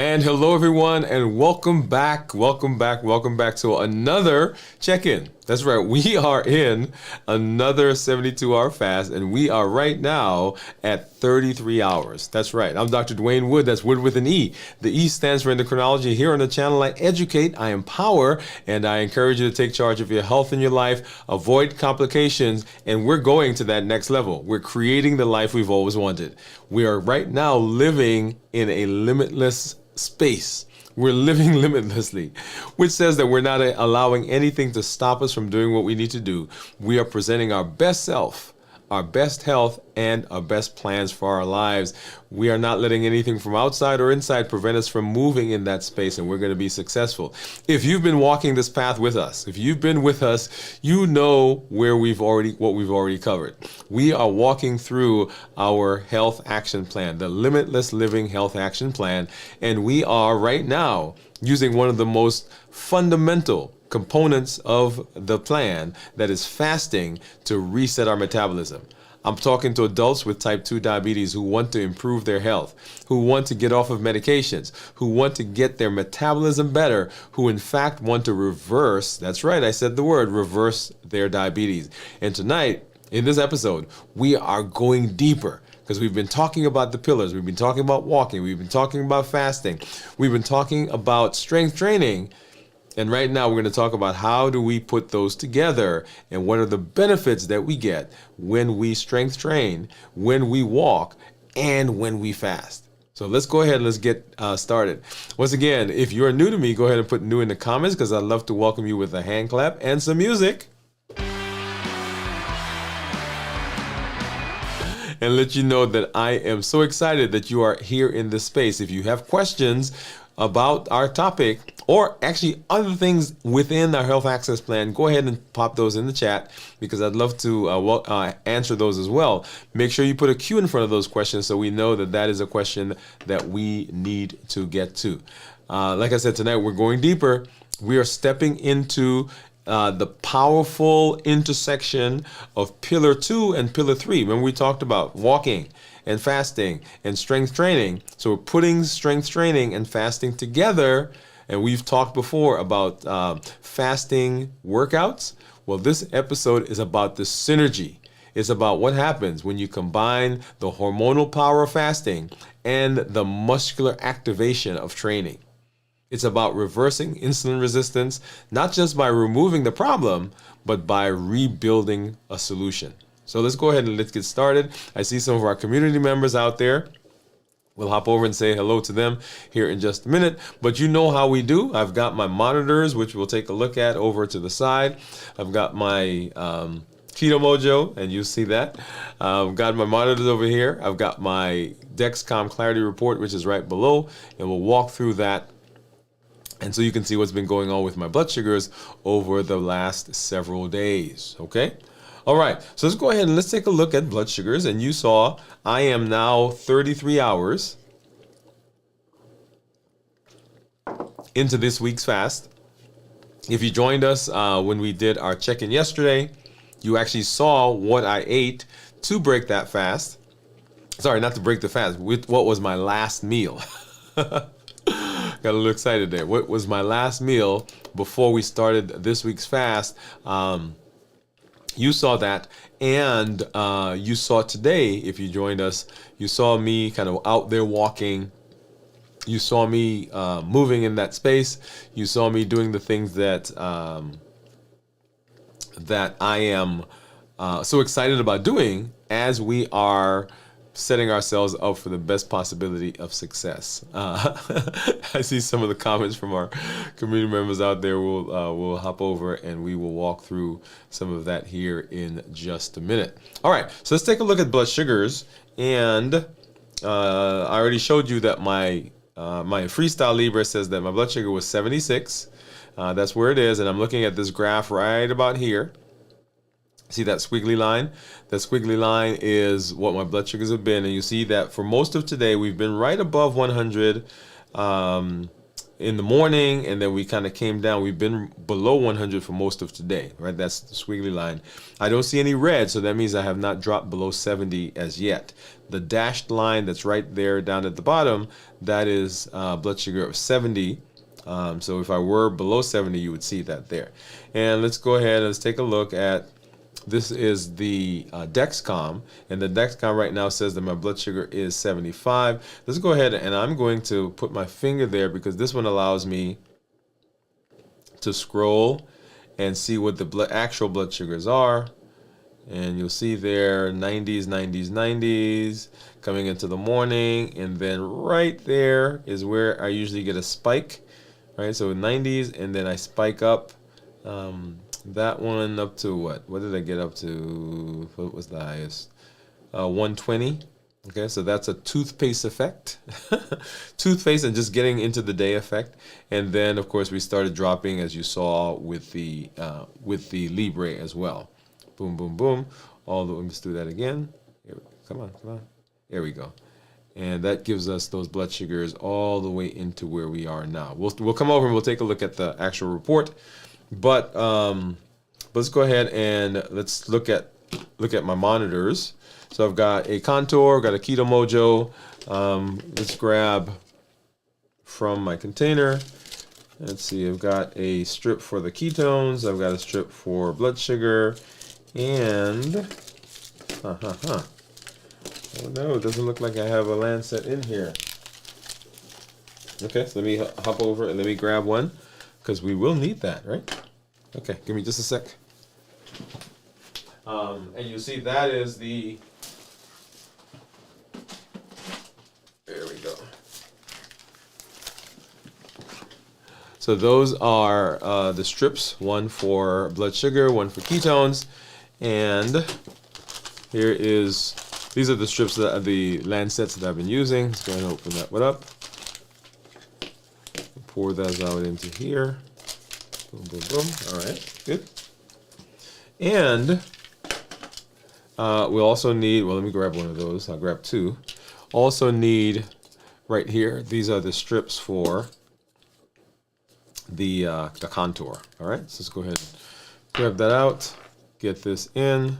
And hello, everyone, and welcome back to another check-in. That's right, we are in another 72-hour fast, and we are right now at 33 hours. That's right, I'm Dr. Dwain Woode, that's Wood with an E. The E stands for endocrinology. Here on the channel, I educate, I empower, and I encourage you to take charge of your health in your life, avoid complications, and we're going to that next level. We're creating the life we've always wanted. We are right now living in a limitless space. We're living limitlessly, which says that we're not allowing anything to stop us from doing what we need to do. We are presenting our best self, our best health, and our best plans for our lives. We are not letting anything from outside or inside prevent us from moving in that space, and we're going to be successful. If you've been walking this path with us, if you've been with us, you know what we've already covered. We are walking through our health action plan, the Limitless Living Health Action Plan, and we are right now using one of the most fundamental components of the plan, that is fasting, to reset our metabolism. I'm talking to adults with type 2 diabetes who want to improve their health, who want to get off of medications, who want to get their metabolism better, who in fact want to reverse, that's right, I said the word, reverse their diabetes. And tonight, in this episode, we are going deeper, because we've been talking about the pillars, we've been talking about walking, we've been talking about fasting, we've been talking about strength training. And right now we're going to talk about how do we put those together and what are the benefits that we get when we strength train, when we walk, and when we fast. So let's go ahead and let's get started. Once again, if you're new to me, go ahead and put new in the comments, because I'd love to welcome you with a hand clap and some music. And let you know that I am so excited that you are here in this space. If you have questions about our topic, or actually other things within our health access plan, go ahead and pop those in the chat, because I'd love to answer those as well. Make sure you put a Q in front of those questions so we know that that is a question that we need to get to. Like I said, tonight we're going deeper. We are stepping into the powerful intersection of Pillar 2 and Pillar 3. Remember, we talked about walking and fasting and strength training. So we're putting strength training and fasting together. And we've talked before about fasting workouts. Well, this episode is about the synergy. It's about what happens when you combine the hormonal power of fasting and the muscular activation of training. It's about reversing insulin resistance, not just by removing the problem, but by rebuilding a solution. So let's go ahead and let's get started. I see some of our community members out there. We'll hop over and say hello to them here in just a minute. But you know how we do. I've got my monitors, which we'll take a look at over to the side. I've got my Keto Mojo, and you see that. I've got my monitors over here. I've got my Dexcom Clarity Report, which is right below. And we'll walk through that. And so you can see what's been going on with my blood sugars over the last several days, okay? All right, so let's go ahead and let's take a look at blood sugars. And you saw I am now 33 hours into this week's fast. If you joined us when we did our check-in yesterday, you actually saw what I ate to break that fast. Sorry, not to break the fast, with what was my last meal. Got a little excited there. What was my last meal before we started this week's fast? You saw that, and you saw today, if you joined us, you saw me kind of out there walking. You saw me moving in that space. You saw me doing the things that that I am so excited about doing as we are setting ourselves up for the best possibility of success. I see some of the comments from our community members out there. We'll hop over and we will walk through some of that here in just a minute. All right, so let's take a look at blood sugars. And I already showed you that my Freestyle Libre says that my blood sugar was 76. That's where it is, and I'm looking at this graph right about here. See that squiggly line? That squiggly line is what my blood sugars have been. And you see that for most of today, we've been right above 100. in the morning, and then we kind of came down. We've been below 100 for most of today, right? That's the squiggly line. I don't see any red, so that means I have not dropped below 70 as yet. The dashed line that's right there down at the bottom, that is blood sugar of 70. So if I were below 70, you would see that there. And let's go ahead and let's take a look at, this is the Dexcom, and the Dexcom right now says that my blood sugar is 75. Let's go ahead, and I'm going to put my finger there because this one allows me to scroll and see what the actual blood sugars are. And you'll see there 90s, 90s, 90s coming into the morning, and then right there is where I usually get a spike, right? So 90s, and then I spike up. That one up to what? What did I get up to? What was the highest? 120. Okay, so that's a toothpaste effect. Toothpaste and just getting into the day effect. And then, of course, we started dropping, as you saw, with the Libre as well. Boom, boom, boom. Let's do that again. Come on, come on. There we go. And that gives us those blood sugars all the way into where we are now. We'll come over and we'll take a look at the actual report. But let's go ahead and let's look at my monitors. So I've got a Contour, got a Keto Mojo. Let's grab from my container. Let's see, I've got a strip for the ketones. I've got a strip for blood sugar. And, oh no, it doesn't look like I have a Lancet in here. Okay, so let me hop over and let me grab one, because we will need that, right? Okay, give me just a sec. And you see that is the, there we go. So those are the strips, one for blood sugar, one for ketones. And these are the strips, the Lancets that I've been using. Let's go ahead and open that one up. Pour those out into here. Boom, boom, boom. All right, good. And we'll also need, well, let me grab one of those. I'll grab two. Also need right here, these are the strips for the Contour. All right, so let's go ahead and grab that out. Get this in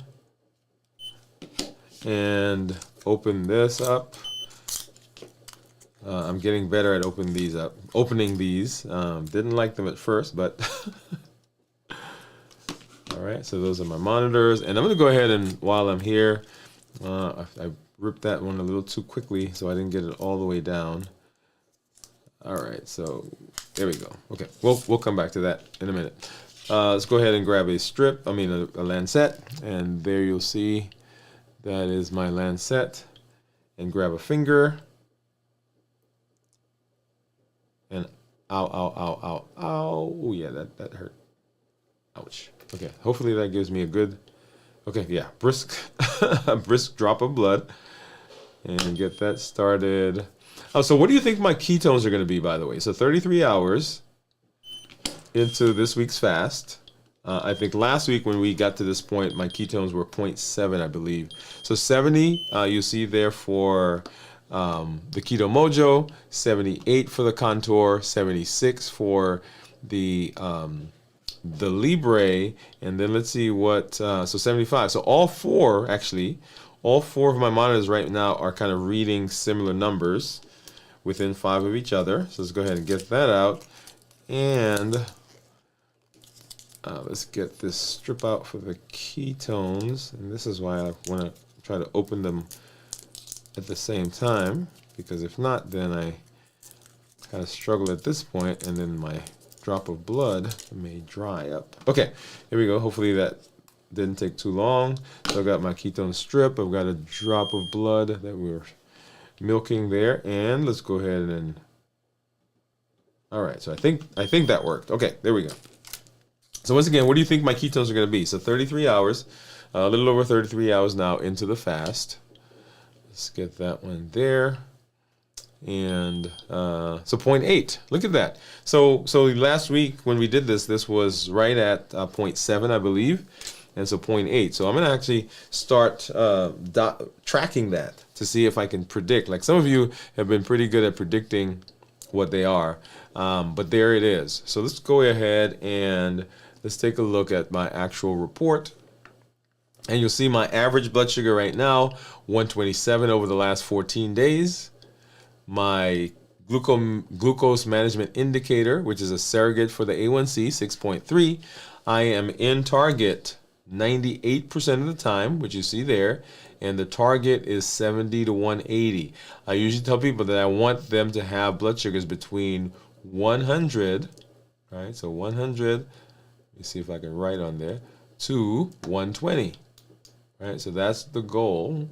and open this up. I'm getting better at opening these. Didn't like them at first, but all right. So those are my monitors, and I'm gonna go ahead and while I'm here, I ripped that one a little too quickly, so I didn't get it all the way down. All right, so there we go. Okay, we'll come back to that in a minute. Let's go ahead and grab a strip, a Lancet, and there you'll see that is my Lancet. And grab a finger, and ow, ow, ow, ow, ow. Oh yeah, that hurt. Ouch. Okay, hopefully that gives me a good, okay, yeah, a brisk drop of blood, and get that started. Oh, so what do you think my ketones are going to be, by the way? So 33 hours into this week's fast. I think last week when we got to this point, my ketones were 0.7, I believe. So 70, you see there for the Keto Mojo, 78 for the Contour, 76 for the Libre, and then let's see what, so 75. So all four of my monitors right now are kind of reading similar numbers within 5 of each other. So let's go ahead and get that out. And let's get this strip out for the ketones. And this is why I want to try to open them at the same time, because if not, then I kind of struggle at this point, and then my drop of blood may dry up. Okay, here we go. Hopefully that didn't take too long. So I've got my ketone strip. I've got a drop of blood that we're milking there, and let's go ahead and, all right, so I think that worked. Okay, there we go. So once again, what do you think my ketones are going to be? So 33 hours, a little over 33 hours now into the fast. Let's get that one there. And so 0.8, look at that. So last week when we did this was right at 0.7, I believe. And so 0.8. So I'm going to actually start tracking that to see if I can predict. Like some of you have been pretty good at predicting what they are. But there it is. So let's go ahead and let's take a look at my actual report. And you'll see my average blood sugar right now, 127 over the last 14 days. My glucose management indicator, which is a surrogate for the A1C, 6.3. I am in target 98% of the time, which you see there, and the target is 70 to 180. I usually tell people that I want them to have blood sugars between 100, right? So 100, let me see if I can write on there, to 120, right? So that's the goal.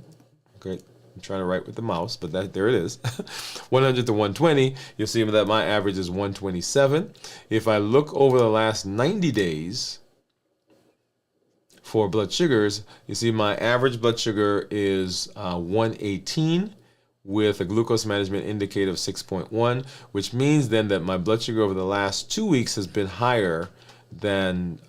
Okay, I'm trying to write with the mouse, but there it is. 100 to 120, you'll see that my average is 127. If I look over the last 90 days for blood sugars, you see my average blood sugar is 118 with a glucose management indicator of 6.1, which means then that my blood sugar over the last 2 weeks has been higher than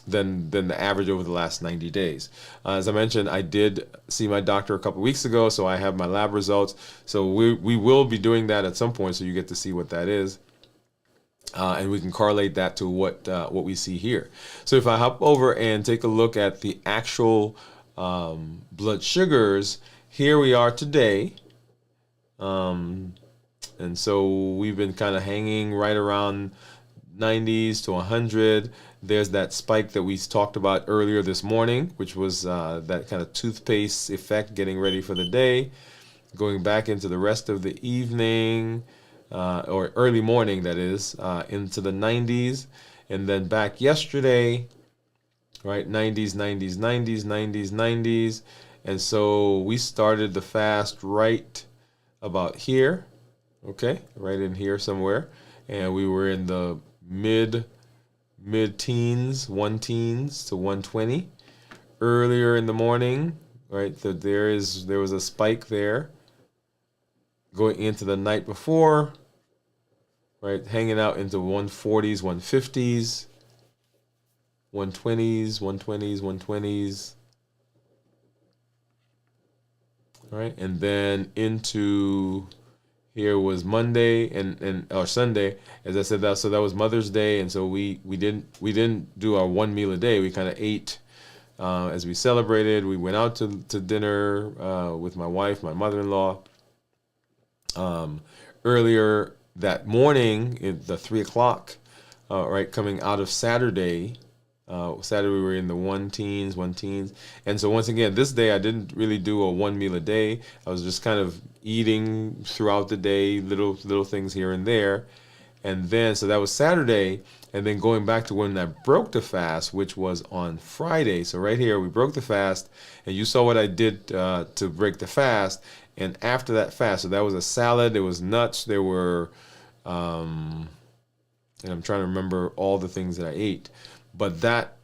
the average over the last 90 days. As I mentioned, I did see my doctor a couple weeks ago, so I have my lab results. So we will be doing that at some point, so you get to see what that is. And we can correlate that to what we see here. So if I hop over and take a look at the actual blood sugars, here we are today. And so we've been kind of hanging right around 90s to 100. There's that spike that we talked about earlier this morning, which was that kind of toothpaste effect, getting ready for the day, going back into the rest of the evening, or early morning, that is, into the 90s, and then back yesterday, right, 90s, 90s, 90s, 90s, 90s, and so we started the fast right about here, okay, right in here somewhere, and we were in the mid-teens, 1-teens to 120 earlier in the morning, right? So there was a spike there going into the night before, right? Hanging out into 140s, 150s, 120s, 120s, 120s, right? And then into here was Monday or Sunday, as I said that. So that was Mother's Day, and so we didn't do our one meal a day. We kind of ate as we celebrated. We went out to dinner with my wife, my mother-in-law. Earlier that morning, at the 3 o'clock, right, coming out of Saturday. Saturday we were in the 1-teens, and so once again, this day I didn't really do a one meal a day. I was just kind of eating throughout the day, little things here and there, and then so that was Saturday, and then going back to when I broke the fast, which was on Friday. So right here we broke the fast, and you saw what I did to break the fast. And after that fast, so that was a salad, there was nuts, there were, and I'm trying to remember all the things that I ate. But that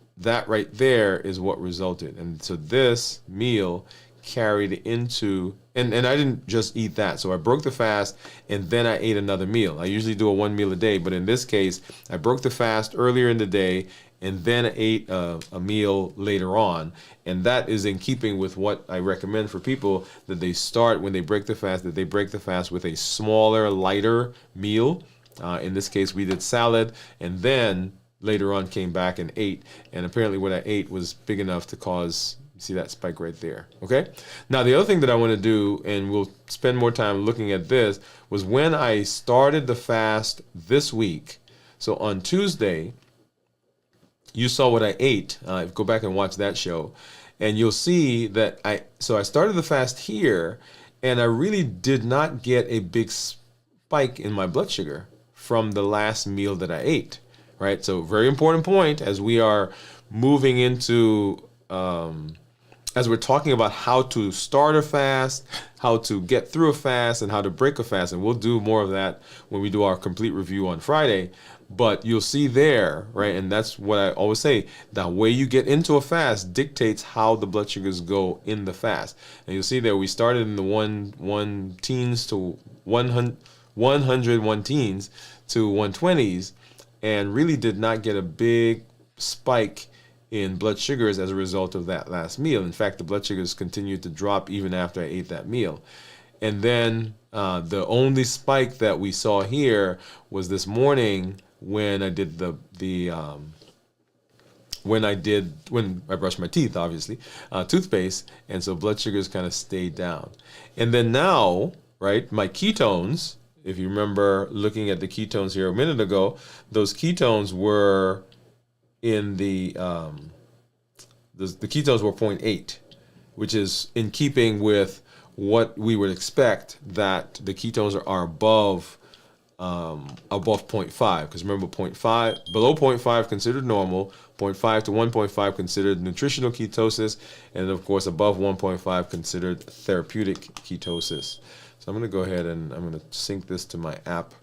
right there is what resulted. And so this meal carried into, and I didn't just eat that. So I broke the fast and then I ate another meal. I usually do a one meal a day, but in this case, I broke the fast earlier in the day and then I ate a meal later on. And that is in keeping with what I recommend for people, that they start when they break the fast, that they break the fast with a smaller, lighter meal. In this case, we did salad, and then later on came back and ate, and apparently what I ate was big enough to cause, you see that spike right there, okay? Now the other thing that I want to do, and we'll spend more time looking at this, was when I started the fast this week. So on Tuesday, you saw what I ate. Go back and watch that show, and you'll see that I started the fast here, and I really did not get a big spike in my blood sugar from the last meal that I ate. Right, so very important point as we are moving into, as we're talking about how to start a fast, how to get through a fast, and how to break a fast. And we'll do more of that when we do our complete review on Friday. But you'll see there, right, and that's what I always say, the way you get into a fast dictates how the blood sugars go in the fast. And you'll see there we started in the 1-teens to 100, 1-teens to 120s, and really did not get a big spike in blood sugars as a result of that last meal. In fact, the blood sugars continued to drop even after I ate that meal. And then The only spike that we saw here was this morning when I did when I brushed my teeth, obviously, toothpaste, and so blood sugars kind of stayed down. And then now, right, my ketones, if you remember looking at the ketones here a minute ago, those ketones were in the ketones were 0.8, which is in keeping with what we would expect, that the ketones are above above 0.5, because remember, 0.5 below 0.5 considered normal, 0.5 to 1.5 considered nutritional ketosis, and of course above 1.5 considered therapeutic ketosis. So I'm going to go ahead and I'm going to sync this to my app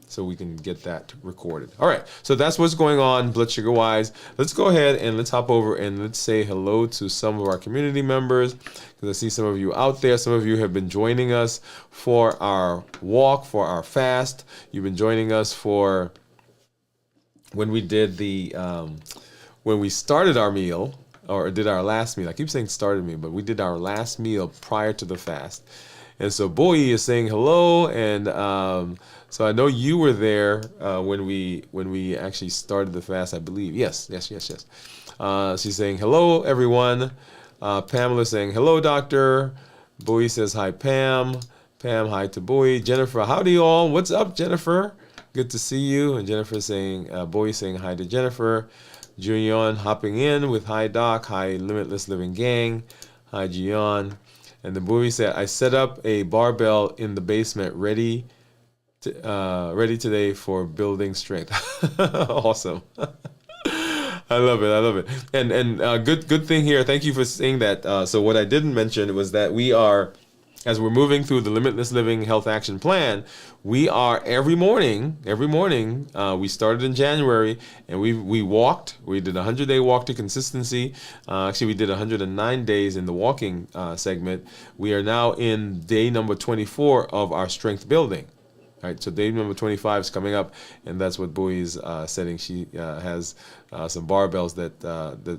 so we can get that recorded. All right, so that's what's going on blood sugar wise. Let's go ahead and let's hop over and let's say hello to some of our community members, because I see some of you out there. Some of you have been joining us for our walk, for our fast. You've been joining us for when we did when we started our meal, or did our last meal. I keep saying started meal, but we did our last meal prior to the fast. And so Boy is saying hello, and so I know you were there when we actually started the fast, I believe. Yes. She's saying hello, everyone. Pamela saying hello, doctor. Boy says hi, Pam. Pam, hi to Boy. Jennifer, howdy all. What's up, Jennifer? Good to see you. And Jennifer saying, Boy saying hi to Jennifer. Junion hopping in with hi, doc. Hi, Limitless Living Gang. Hi, Gion. And the Boy said, I set up a barbell in the basement ready today for building strength. Awesome. I love it. And good thing here. Thank you for saying that. So what I didn't mention was that we are, as we're moving through the Limitless Living Health Action Plan, we are every morning, we started in January, and we walked. We did a 100-day walk to consistency. Actually, we did 109 days in the walking segment. We are now in day number 24 of our strength building. All right, so day number 25 is coming up, and that's what Bowie is setting. She has some barbells that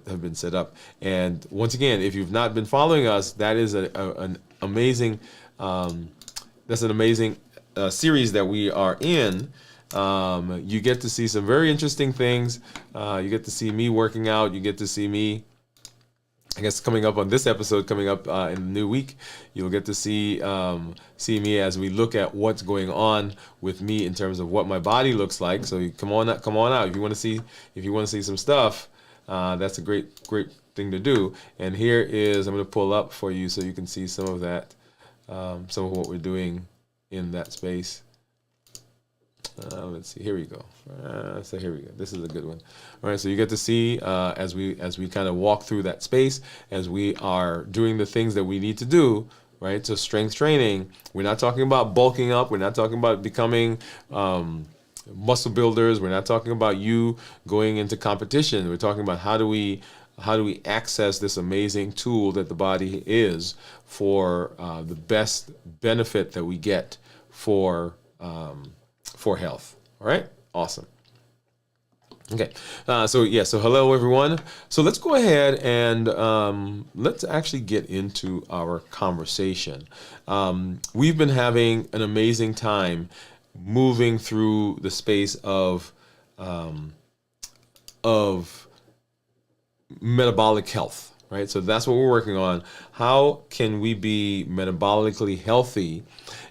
have been set up. And once again, if you've not been following us, that is an amazing series that we are in. You get to see some very interesting things. You get to see me working out. You get to see me, I guess, coming up on this episode, coming up in the new week, you'll get to see me as we look at what's going on with me in terms of what my body looks like. So you come on out. If you want to see some stuff, that's a great thing to do. And here is, I'm going to pull up for you so you can see some of that, some of what we're doing in that space. Let's see. Here we go. So here we go. This is a good one. All right. So you get to see as we kind of walk through that space, as we are doing the things that we need to do. Right. So strength training. We're not talking about bulking up. We're not talking about becoming muscle builders. We're not talking about you going into competition. We're talking about how do we access this amazing tool that the body is for the best benefit that we get for health. All right, awesome. Okay, so hello everyone. So let's go ahead and let's actually get into our conversation. We've been having an amazing time moving through the space of metabolic health. Right, so that's what we're working on. How can we be metabolically healthy,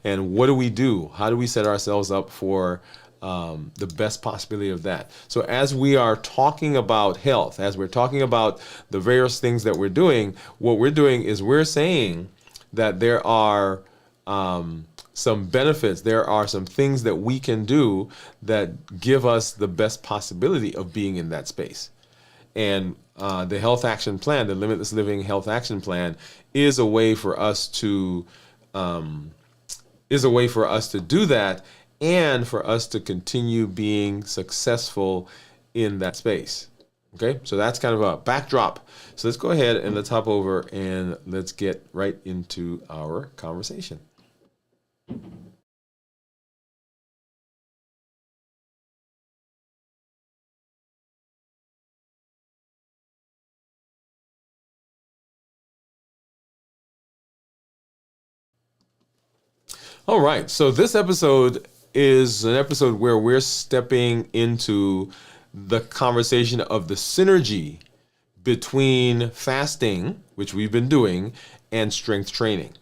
and what do we do? How do we set ourselves up for the best possibility of that? So as we are talking about health, as we're talking about the various things that we're doing, what we're doing is we're saying that there are some benefits, there are some things that we can do that give us the best possibility of being in that space. And the health action plan, the Limitless Living Health Action Plan, is a way for us to do that, and for us to continue being successful in that space. Okay, so that's kind of a backdrop. So let's go ahead and let's hop over and let's get right into our conversation. All right. So this episode is an episode where we're stepping into the conversation of the synergy between fasting, which we've been doing, and strength training.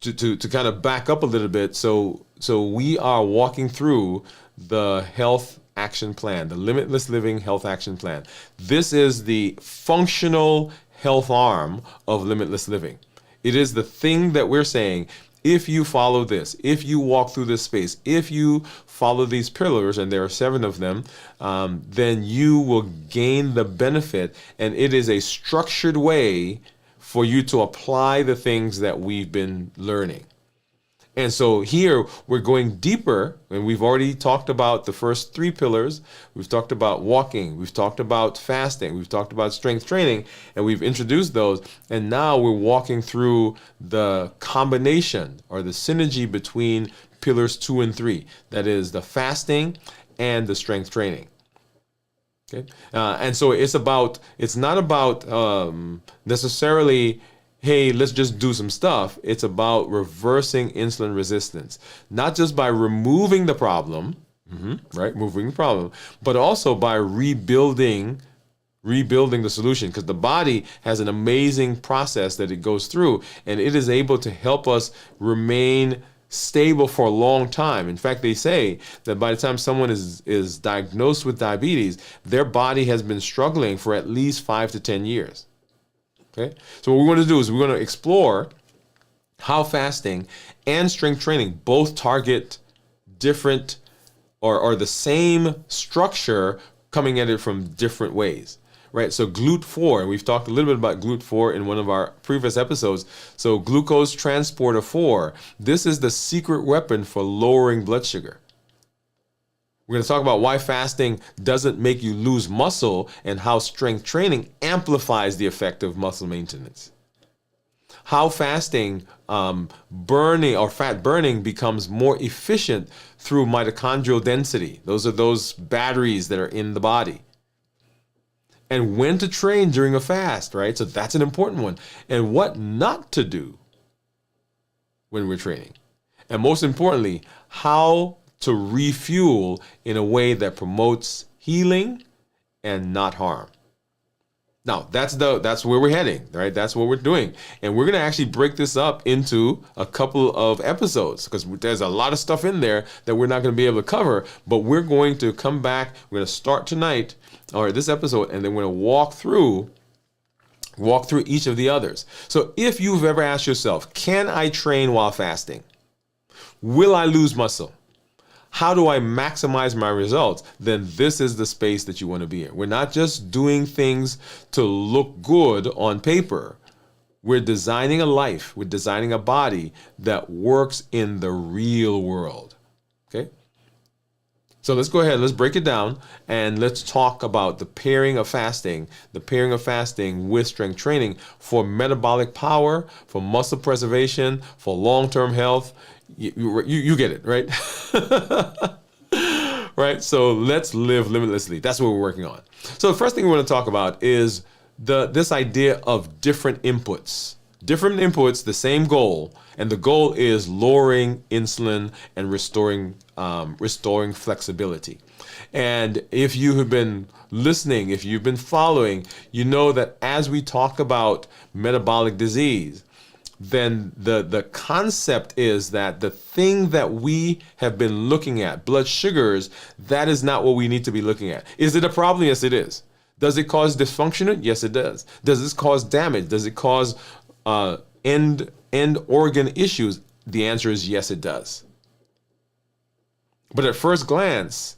To kind of back up a little bit, so we are walking through the health action plan, the Limitless Living Health Action Plan. This is the functional health arm of Limitless Living. It is the thing that we're saying, if you follow this, if you walk through this space, if you follow these pillars, and there are 7 of them, then you will gain the benefit. And it is a structured way for you to apply the things that we've been learning. And so here we're going deeper, and we've already talked about the first 3 pillars. We've talked about walking, we've talked about fasting, we've talked about strength training, and we've introduced those. And now we're walking through the combination or the synergy between pillars 2 and 3. That is the fasting and the strength training. Okay, and so it's not about necessarily, hey, let's just do some stuff. It's about reversing insulin resistance, not just by removing the problem, right, moving the problem, but also by rebuilding the solution, because the body has an amazing process that it goes through, and it is able to help us remain stable for a long time. In fact, they say that by the time someone is diagnosed with diabetes, their body has been struggling for at least 5 to 10 years. Okay, so what we're going to do is we're going to explore how fasting and strength training both target different or the same structure, coming at it from different ways. Right, so GLUT4, and we've talked a little bit about GLUT4 in one of our previous episodes. So glucose transporter 4, this is the secret weapon for lowering blood sugar. We're going to talk about why fasting doesn't make you lose muscle and how strength training amplifies the effect of muscle maintenance. How fasting burning or fat burning becomes more efficient through mitochondrial density. Those are those batteries that are in the body. And when to train during a fast, right? So that's an important one. And what not to do when we're training. And most importantly, how to refuel in a way that promotes healing and not harm. Now, that's where we're heading, right? That's what we're doing. And we're going to actually break this up into a couple of episodes, because there's a lot of stuff in there that we're not going to be able to cover, but we're going to come back. We're going to start tonight, or this episode, and then we're going to walk through each of the others. So if you've ever asked yourself, can I train while fasting? Will I lose muscle? How do I maximize my results? Then this is the space that you want to be in. We're not just doing things to look good on paper. We're designing a life, we're designing a body that works in the real world. Okay? So let's go ahead, let's break it down, and let's talk about the pairing of fasting with strength training for metabolic power, for muscle preservation, for long-term health. You get it, right? Right? So let's live limitlessly. That's what we're working on. So the first thing we want to talk about is this idea of different inputs. Different inputs, the same goal, and the goal is lowering insulin and restoring flexibility. And if you have been listening, if you've been following, you know that as we talk about metabolic disease, then the concept is that the thing that we have been looking at, blood sugars, that is not what we need to be looking at. Is it a problem? Yes, it is. Does it cause dysfunction? Yes, it does. Does this cause damage? Does it cause end organ issues? The answer is yes, it does. But at first glance,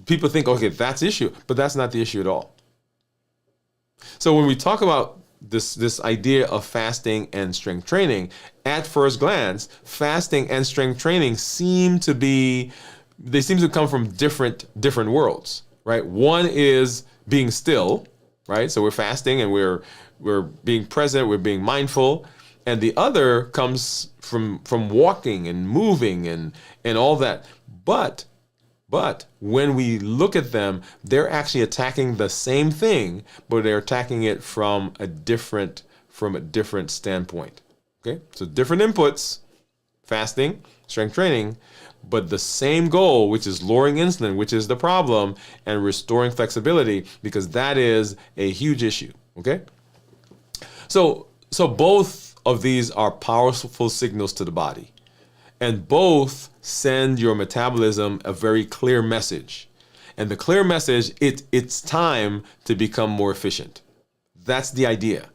people think, okay, that's the issue, but that's not the issue at all. So when we talk about this idea of fasting and strength training, at first glance, fasting and strength training seem to come from different worlds, right? One is being still, right? So we're fasting and we're being present, we're being mindful, and the other comes from walking and moving and all that. But when we look at them, they're actually attacking the same thing, but they're attacking it from a different standpoint. Okay, so different inputs, fasting, strength training, but the same goal, which is lowering insulin, which is the problem, and restoring flexibility, because that is a huge issue. Okay? So both of these are powerful signals to the body, and both send your metabolism a very clear message. And the clear message, it's time to become more efficient. That's the idea.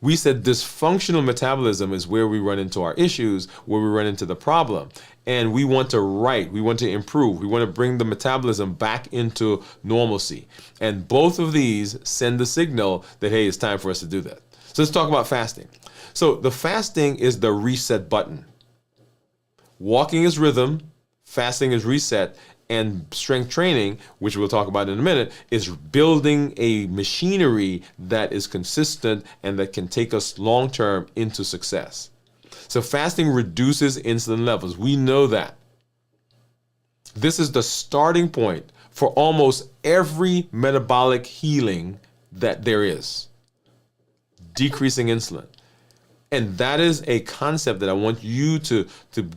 We said dysfunctional metabolism is where we run into our issues, where we run into the problem. And we want to we want to improve. We want to bring the metabolism back into normalcy. And both of these send the signal that, hey, it's time for us to do that. So let's talk about fasting. So the fasting is the reset button. Walking is rhythm, fasting is reset, and strength training, which we'll talk about in a minute, is building a machinery that is consistent and that can take us long-term into success. So fasting reduces insulin levels. We know that. This is the starting point for almost every metabolic healing that there is. Decreasing insulin. And that is a concept that I want you to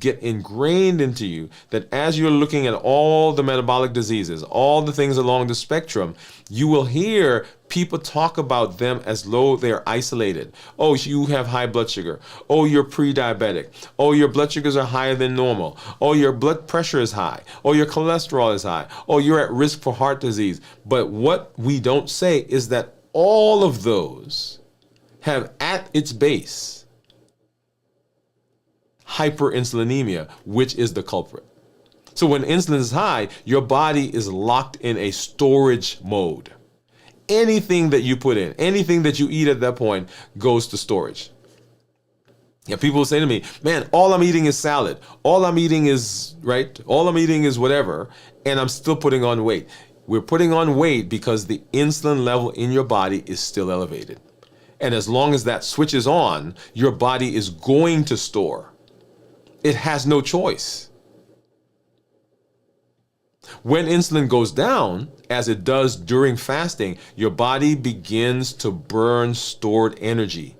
get ingrained into you, that as you're looking at all the metabolic diseases, all the things along the spectrum, you will hear people talk about them as though they're isolated. Oh, you have high blood sugar. Oh, you're pre-diabetic. Oh, your blood sugars are higher than normal. Oh, your blood pressure is high. Oh, your cholesterol is high. Oh, you're at risk for heart disease. But what we don't say is that all of those have at its base hyperinsulinemia, which is the culprit. So when insulin is high, your body is locked in a storage mode. Anything that you put in, anything that you eat at that point goes to storage. Yeah, people will say to me, man, all I'm eating is salad. All I'm eating is, all I'm eating is whatever, and I'm still putting on weight. We're putting on weight because the insulin level in your body is still elevated. And as long as that switches on, your body is going to store. It has no choice. When insulin goes down, as it does during fasting, your body begins to burn stored energy.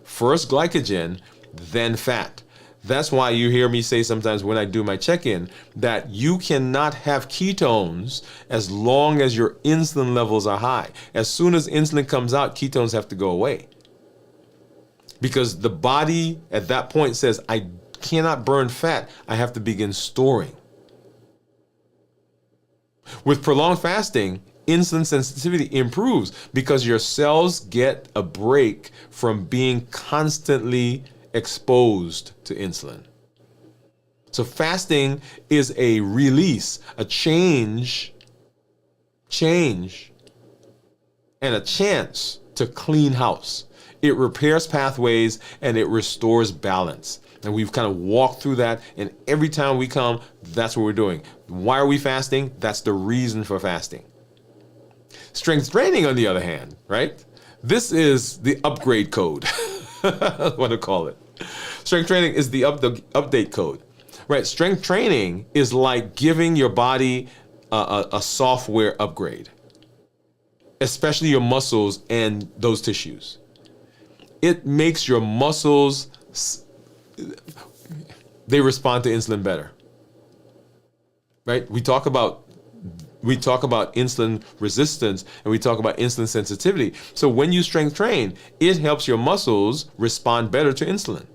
First glycogen, then fat. That's why you hear me say sometimes when I do my check-in that you cannot have ketones as long as your insulin levels are high. As soon as insulin comes out, ketones have to go away. Because the body at that point says, I cannot burn fat, I have to begin storing. With prolonged fasting, insulin sensitivity improves because your cells get a break from being constantly exposed to insulin. So fasting is a release, a change, and a chance to clean house. It repairs pathways and it restores balance. And we've kind of walked through that, and every time we come, that's what we're doing. Why are we fasting? That's the reason for fasting. Strength training, on the other hand, this is the upgrade code. I want to call it. Strength training is the update code. Strength training is like giving your body a software upgrade, especially your muscles and those tissues. It makes your muscles, they respond to insulin better. We talk about insulin resistance and we talk about insulin sensitivity. So when you strength train, it helps your muscles respond better to insulin.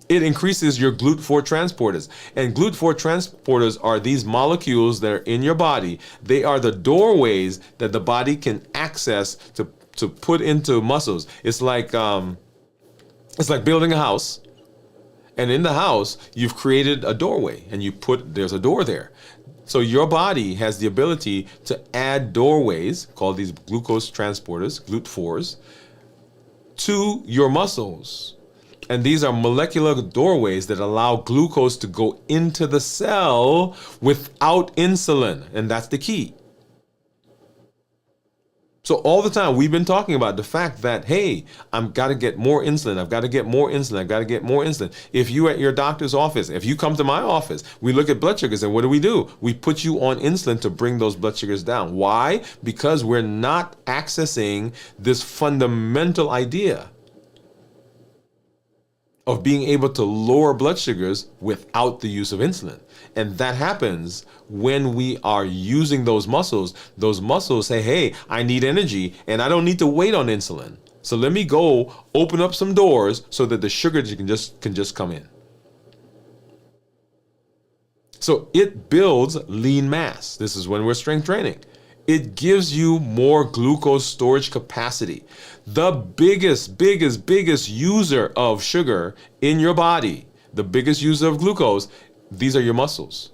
It increases your GLUT4 transporters. And GLUT4 transporters are these molecules that are in your body. They are the doorways that the body can access to put into muscles. It's like building a house. And in the house, you've created a doorway and there's a door there. So your body has the ability to add doorways, called these glucose transporters, GLUT4s, to your muscles. And these are molecular doorways that allow glucose to go into the cell without insulin. And that's the key. So all the time we've been talking about the fact that, hey, I've got to get more insulin. I've got to get more insulin. I've got to get more insulin. If you at your doctor's office, if you come to my office, we look at blood sugars and what do? We put you on insulin to bring those blood sugars down. Why? Because we're not accessing this fundamental idea of being able to lower blood sugars without the use of insulin. And that happens when we are using those muscles. Those muscles say, hey, I need energy and I don't need to wait on insulin. So let me go open up some doors so that the sugar can just come in. So it builds lean mass. This is when we're strength training. It gives you more glucose storage capacity. The biggest user of sugar in your body, the biggest user of glucose, these are your muscles.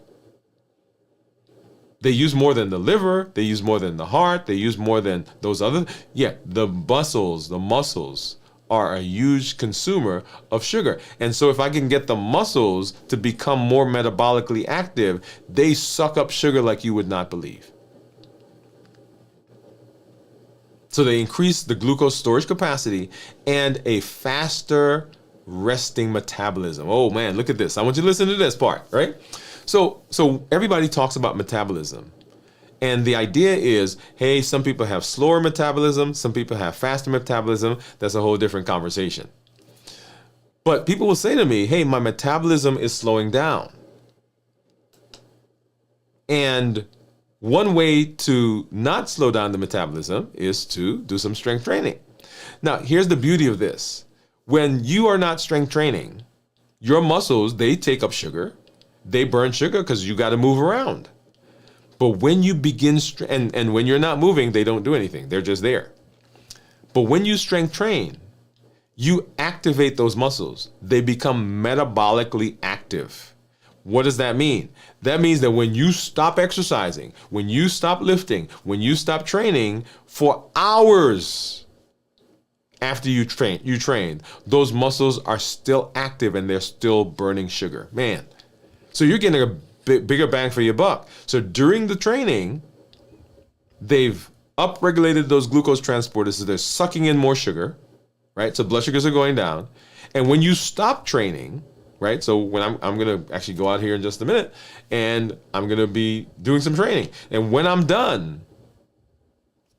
They use more than the liver, they use more than the heart, they use more than those other. Yeah, the muscles are a huge consumer of sugar. And so if I can get the muscles to become more metabolically active, they suck up sugar like you would not believe. So they increase the glucose storage capacity and a faster resting metabolism. Oh man, look at this. I want you to listen to this part, right? So everybody talks about metabolism. And the idea is, hey, some people have slower metabolism, some people have faster metabolism. That's a whole different conversation. But people will say to me, hey, my metabolism is slowing down. And one way to not slow down the metabolism is to do some strength training. Now, here's the beauty of this. When you are not strength training, your muscles, they take up sugar. They burn sugar because you got to move around. But when you begin, and when you're not moving, they don't do anything. They're just there. But when you strength train, you activate those muscles. They become metabolically active. What does that mean? That means that when you stop exercising, when you stop lifting, when you stop training for hours after you train, those muscles are still active and they're still burning sugar. Man, so you're getting a bigger bang for your buck. So during the training, they've upregulated those glucose transporters, so they're sucking in more sugar, right? So blood sugars are going down. And when you stop training, right? So when I'm going to actually go out here in just a minute and I'm going to be doing some training. And when I'm done,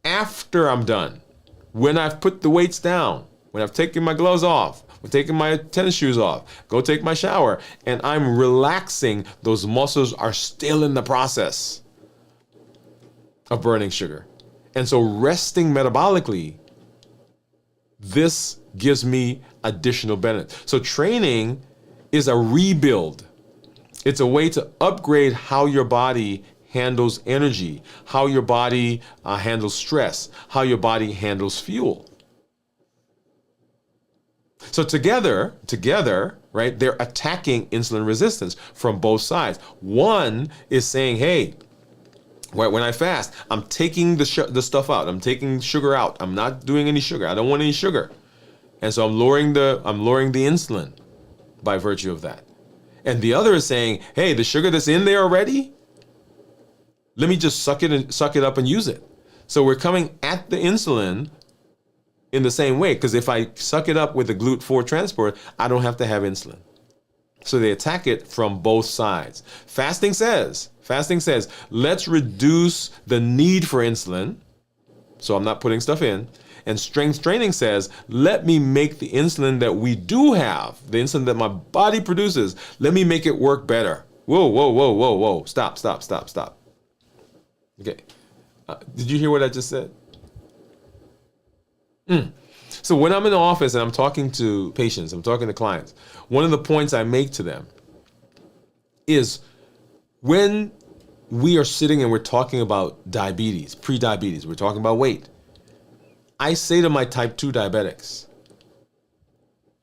after I'm done, when I've put the weights down, when I've taken my gloves off, when taking my tennis shoes off, go take my shower, and I'm relaxing, those muscles are still in the process of burning sugar. And so resting metabolically, this gives me additional benefits. So training is a rebuild. It's a way to upgrade how your body handles energy, how your body handles stress, how your body handles fuel. So together, right, they're attacking insulin resistance from both sides. One is saying, hey, when I fast, I'm taking the stuff out. I'm taking sugar out. I'm not doing any sugar. I don't want any sugar. And so I'm lowering the insulin by virtue of that. And the other is saying, hey, the sugar that's in there already, let me just suck it up and use it. So we're coming at the insulin in the same way, because if I suck it up with the GLUT4 transport, I don't have to have insulin. So they attack it from both sides. Fasting says, let's reduce the need for insulin, so I'm not putting stuff in. And strength training says, let me make the insulin that we do have, the insulin that my body produces, let me make it work better. Whoa. Stop. Okay. Did you hear what I just said? So when I'm in the office and I'm talking to patients, I'm talking to clients, one of the points I make to them is when we are sitting and we're talking about diabetes, pre-diabetes, we're talking about weight, I say to my type 2 diabetics,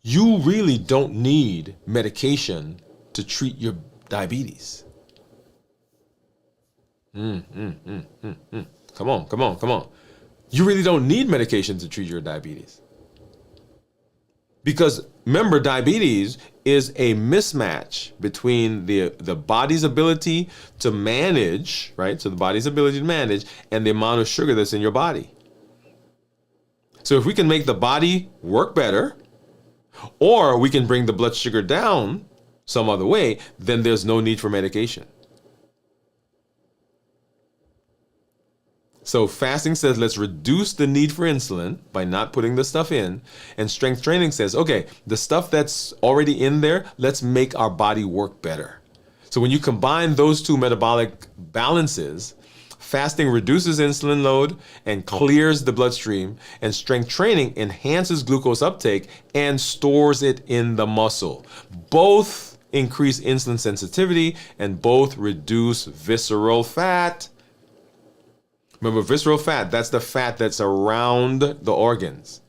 you really don't need medication to treat your diabetes. Come on. You really don't need medication to treat your diabetes. Because remember, diabetes is a mismatch between the body's ability to manage, right? So the body's ability to manage and the amount of sugar that's in your body. So if we can make the body work better, or we can bring the blood sugar down some other way, then there's no need for medication. So fasting says, let's reduce the need for insulin by not putting the stuff in. And strength training says, okay, the stuff that's already in there, let's make our body work better. So when you combine those two metabolic balances, fasting reduces insulin load and clears the bloodstream, and strength training enhances glucose uptake and stores it in the muscle. Both increase insulin sensitivity and both reduce visceral fat. Remember, visceral fat, that's the fat that's around the organs.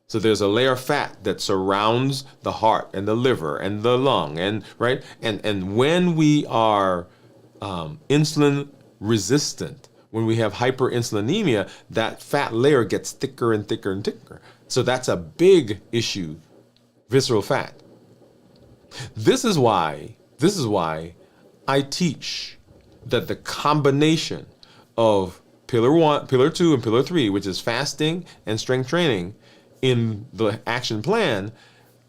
So there's a layer of fat that surrounds the heart and the liver and the lung, and right? And when we are insulin resistant, when we have hyperinsulinemia, that fat layer gets thicker and thicker and thicker. So that's a big issue, visceral fat. This is why I teach that the combination of Pillar 1, Pillar 2, and Pillar 3, which is fasting and strength training in the action plan,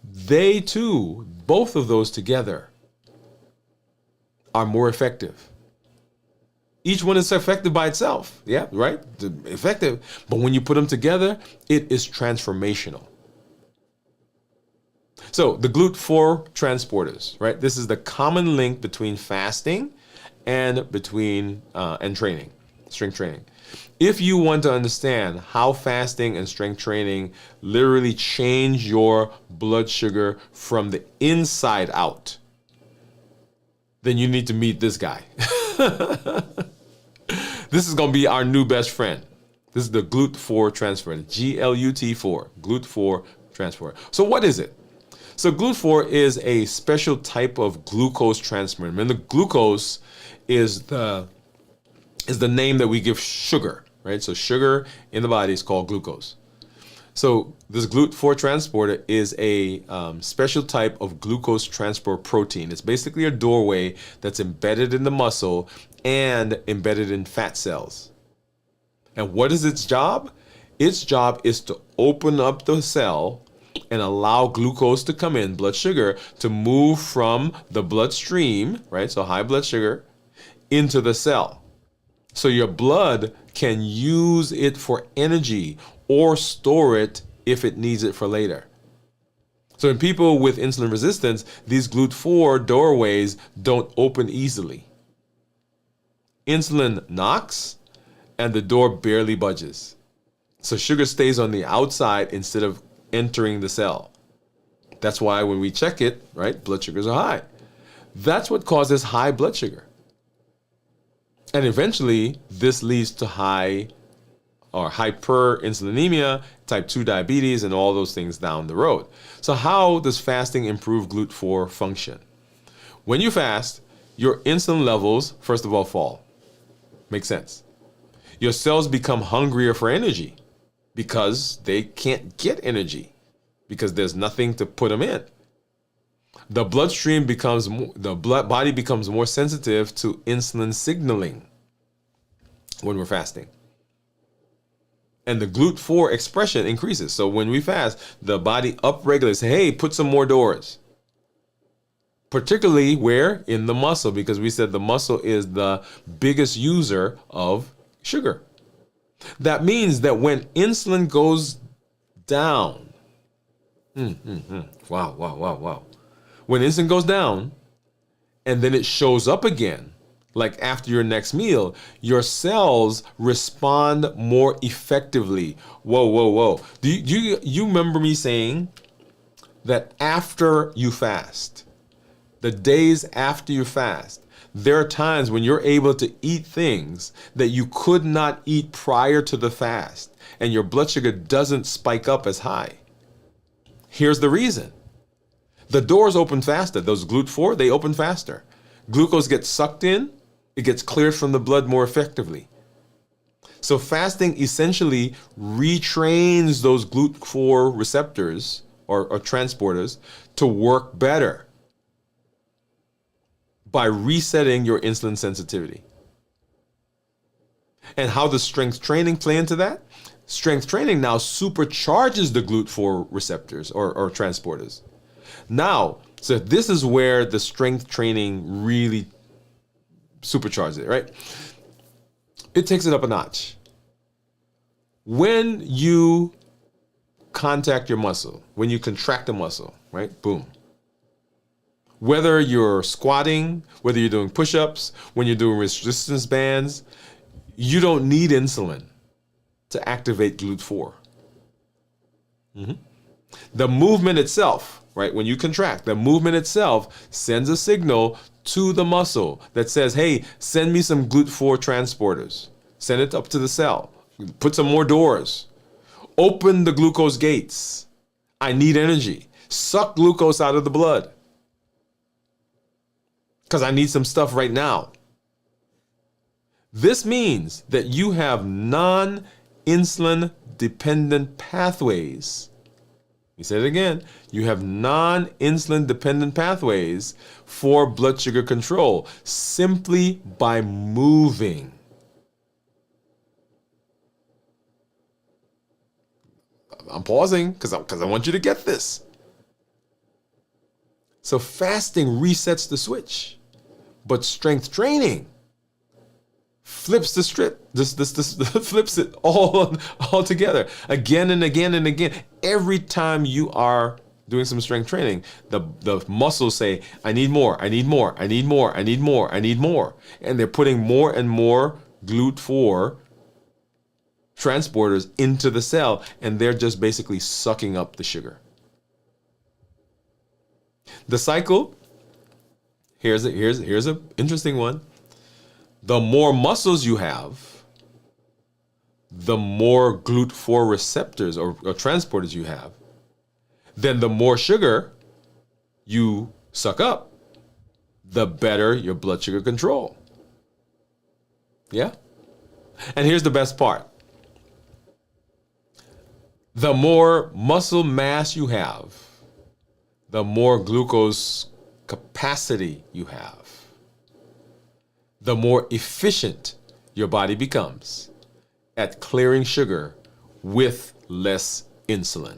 they too, both of those together, are more effective. Each one is effective by itself, yeah, right? Effective, but when you put them together, it is transformational. So the GLUT4 transporters, right? This is the common link between fasting and and training, strength training. If you want to understand how fasting and strength training literally change your blood sugar from the inside out, then you need to meet this guy. This is going to be our new best friend. This is the GLUT4 transporter, GLUT4, GLUT4 transporter. So what is it? So GLUT4 is a special type of glucose transporter. And the glucose is the name that we give sugar, right? So sugar in the body is called glucose. So this GLUT4 transporter is a special type of glucose transport protein. It's basically a doorway that's embedded in the muscle and embedded in fat cells. And what is its job? Its job is to open up the cell and allow glucose to come in, blood sugar, to move from the bloodstream, right? So high blood sugar, into the cell. So your blood can use it for energy or store it if it needs it for later. So in people with insulin resistance, these GLUT4 doorways don't open easily. Insulin knocks and the door barely budges. So sugar stays on the outside instead of entering the cell. That's why when we check it, right, blood sugars are high. That's what causes high blood sugar. And eventually, this leads to high or hyperinsulinemia, type 2 diabetes, and all those things down the road. So how does fasting improve GLUT4 function? When you fast, your insulin levels, first of all, fall. Makes sense. Your cells become hungrier for energy because they can't get energy because there's nothing to put them in. The bloodstream becomes body becomes more sensitive to insulin signaling when we're fasting. And the GLUT4 expression increases. So when we fast, the body upregulates, hey, put some more doors. Particularly where? In the muscle, because we said the muscle is the biggest user of sugar. That means that when insulin goes down, wow. When insulin goes down and then it shows up again, like after your next meal, your cells respond more effectively. Whoa. Do you remember me saying that after you fast, the days after you fast, there are times when you're able to eat things that you could not eat prior to the fast, and your blood sugar doesn't spike up as high. Here's the reason. The doors open faster. Those GLUT4, they open faster. Glucose gets sucked in, it gets cleared from the blood more effectively. So fasting essentially retrains those GLUT4 receptors or transporters to work better by resetting your insulin sensitivity. And how does strength training play into that? Strength training now supercharges the GLUT4 receptors or transporters. Now, so this is where the strength training really supercharges it, right? It takes it up a notch. When you contact your muscle, when you contract a muscle, right? Boom. Whether you're squatting, whether you're doing push-ups, when you're doing resistance bands, you don't need insulin to activate GLUT4. The movement itself, right? When you contract, the movement itself sends a signal to the muscle that says, hey, send me some GLUT4 transporters. Send it up to the cell. Put some more doors. Open the glucose gates. I need energy. Suck glucose out of the blood, because I need some stuff right now. This means that you have non-insulin dependent pathways. You said it again. You have non-insulin dependent pathways for blood sugar control simply by moving. I'm pausing because I want you to get this. So fasting resets the switch, but strength training flips the strip. This flips it all together again and again and again. Every time you are doing some strength training, the muscles say, I need more, I need more, I need more, I need more, I need more. And they're putting more and more GLUT4 transporters into the cell, and they're just basically sucking up the sugar. The cycle, here's a interesting one. The more muscles you have, the more GLUT4 receptors or transporters you have, then the more sugar you suck up, the better your blood sugar control. Yeah? And here's the best part. The more muscle mass you have, the more glucose capacity you have, the more efficient your body becomes at clearing sugar with less insulin.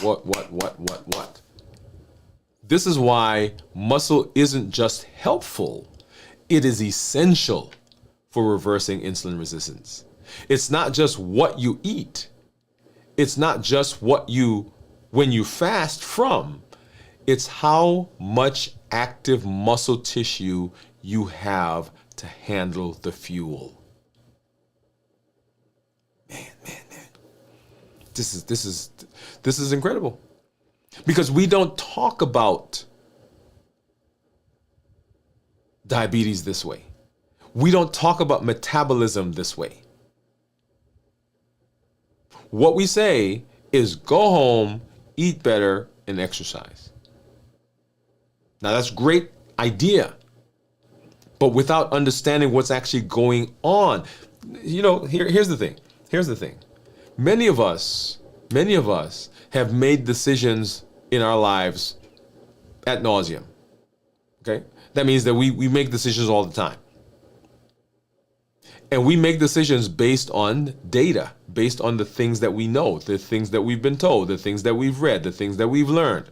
What? This is why muscle isn't just helpful, it is essential for reversing insulin resistance. It's not just what you eat. It's not just what you, when you fast from, it's how much active muscle tissue you have to handle the fuel. Man. This is incredible. Because we don't talk about diabetes this way. We don't talk about metabolism this way. What we say is go home, eat better, and exercise. Now that's a great idea, but without understanding what's actually going on, here's the thing. Many of us have made decisions in our lives ad nauseum. Okay? That means that we make decisions all the time. And we make decisions based on data, based on the things that we know, the things that we've been told, the things that we've read, the things that we've learned.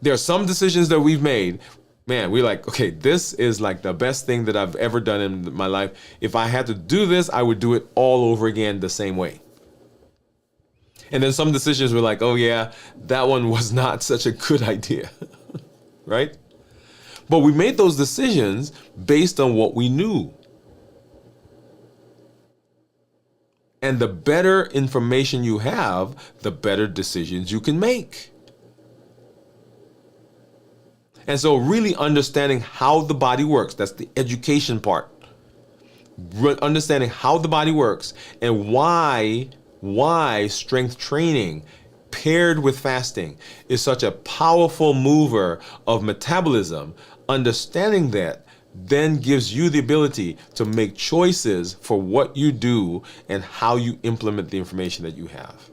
There are some decisions that we've made, man, we're like, okay, this is like the best thing that I've ever done in my life. If I had to do this, I would do it all over again the same way. And then some decisions were like, oh yeah, that one was not such a good idea, right? But we made those decisions based on what we knew. And the better information you have, the better decisions you can make. And so really understanding how the body works, that's the education part. Understanding how the body works and why strength training paired with fasting is such a powerful mover of metabolism. Understanding that then gives you the ability to make choices for what you do and how you implement the information that you have.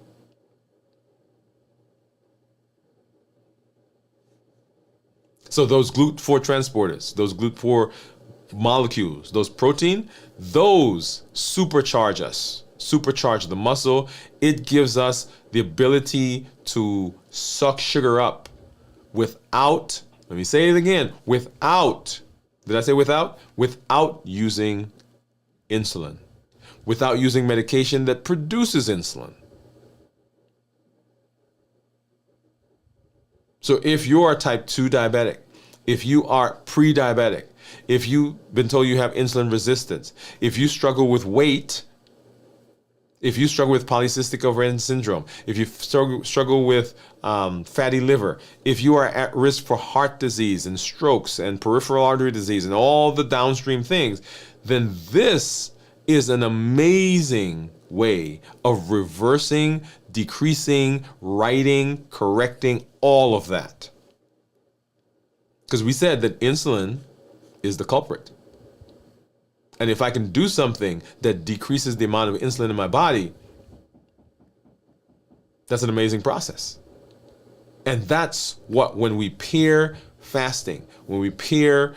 So those GLUT4 transporters, those GLUT4 molecules, those protein, those supercharge us, supercharge the muscle. It gives us the ability to suck sugar up without, let me say it again, without, did I say without? Without using insulin. without using medication that produces insulin. So if you are type 2 diabetic, if you are pre-diabetic, if you've been told you have insulin resistance, if you struggle with weight, if you struggle with polycystic ovarian syndrome, if you struggle with fatty liver, if you are at risk for heart disease and strokes and peripheral artery disease and all the downstream things, then this is an amazing way of reversing, decreasing, righting, correcting all of that. Because we said that insulin is the culprit. And if I can do something that decreases the amount of insulin in my body, that's an amazing process. And that's what, when we pair fasting, when we pair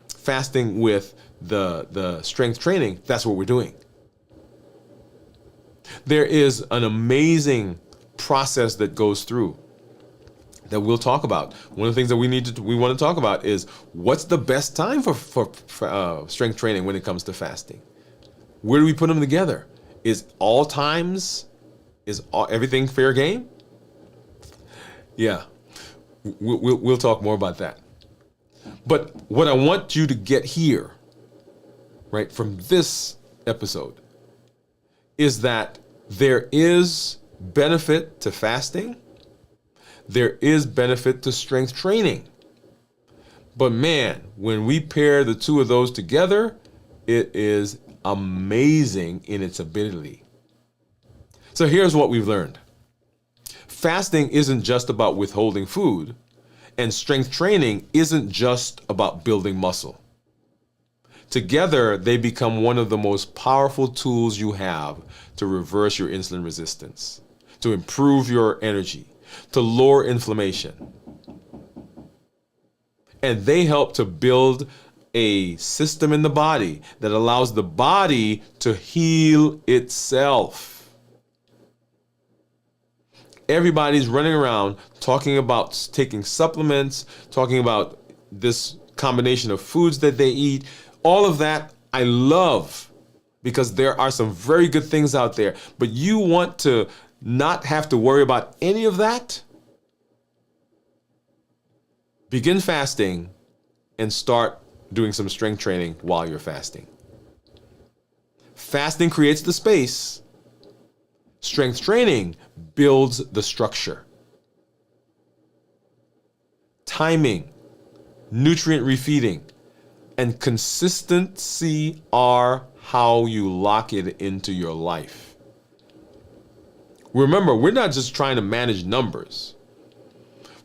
fasting with the strength training, that's what we're doing. There is an amazing process that goes through that we'll talk about. One of the things that we want to talk about is what's the best time for strength training when it comes to fasting. Where do we put them together? Is everything fair game? Yeah, we'll talk more about that. But what I want you to get here, right, from this episode, is that there is benefit to fasting. There is benefit to strength training. But man, when we pair the two of those together, it is amazing in its ability. So here's what we've learned. Fasting isn't just about withholding food, and strength training isn't just about building muscle. Together, they become one of the most powerful tools you have to reverse your insulin resistance, to improve your energy, to lower inflammation. And they help to build a system in the body that allows the body to heal itself. Everybody's running around talking about taking supplements, talking about this combination of foods that they eat. All of that I love, because there are some very good things out there. But you want to not have to worry about any of that? Begin fasting and start doing some strength training while you're fasting. Fasting creates the space. Strength training builds the structure. Timing, nutrient refeeding, and consistency are how you lock it into your life. Remember, we're not just trying to manage numbers.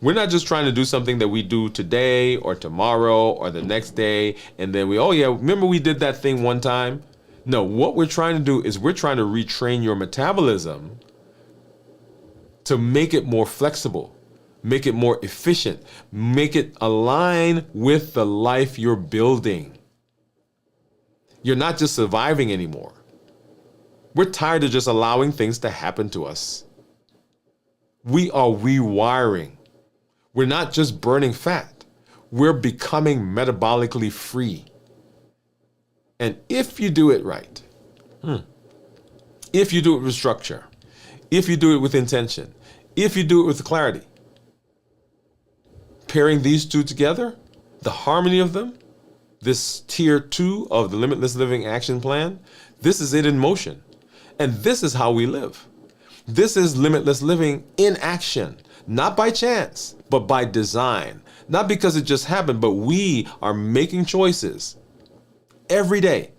We're not just trying to do something that we do today or tomorrow or the next day, and then remember we did that thing one time? No, what we're trying to do is we're trying to retrain your metabolism to make it more flexible, make it more efficient, make it align with the life you're building. You're not just surviving anymore. We're tired of just allowing things to happen to us. We are rewiring. We're not just burning fat. We're becoming metabolically free. And if you do it right, if you do it with structure, if you do it with intention, if you do it with clarity, pairing these two together, the harmony of them, this tier 2 of the Limitless Living Action Plan, this is it in motion. And this is how we live. This is limitless living in action, not by chance, but by design. Not because it just happened, but we are making choices every day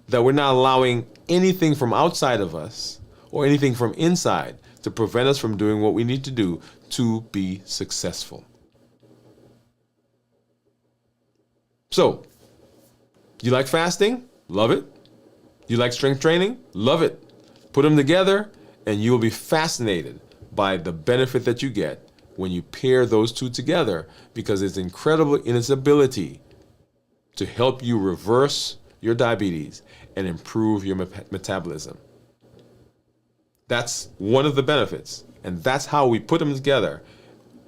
that we're not allowing anything from outside of us or anything from inside to prevent us from doing what we need to do to be successful. So, you like fasting? Love it. You like strength training? Love it. Put them together and you will be fascinated by the benefit that you get when you pair those two together, because it's incredible in its ability to help you reverse your diabetes and improve your metabolism. That's one of the benefits, and that's how we put them together,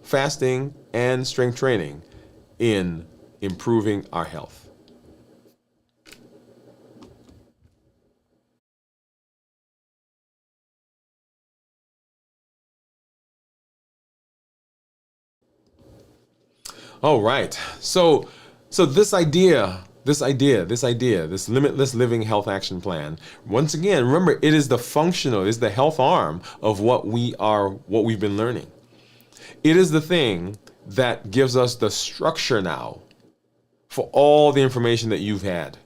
fasting and strength training, in improving our health. All right. So this limitless living health action plan. Once again, remember, it is the functional, it is the health arm of what we've been learning. It is the thing that gives us the structure now for all the information that you've had.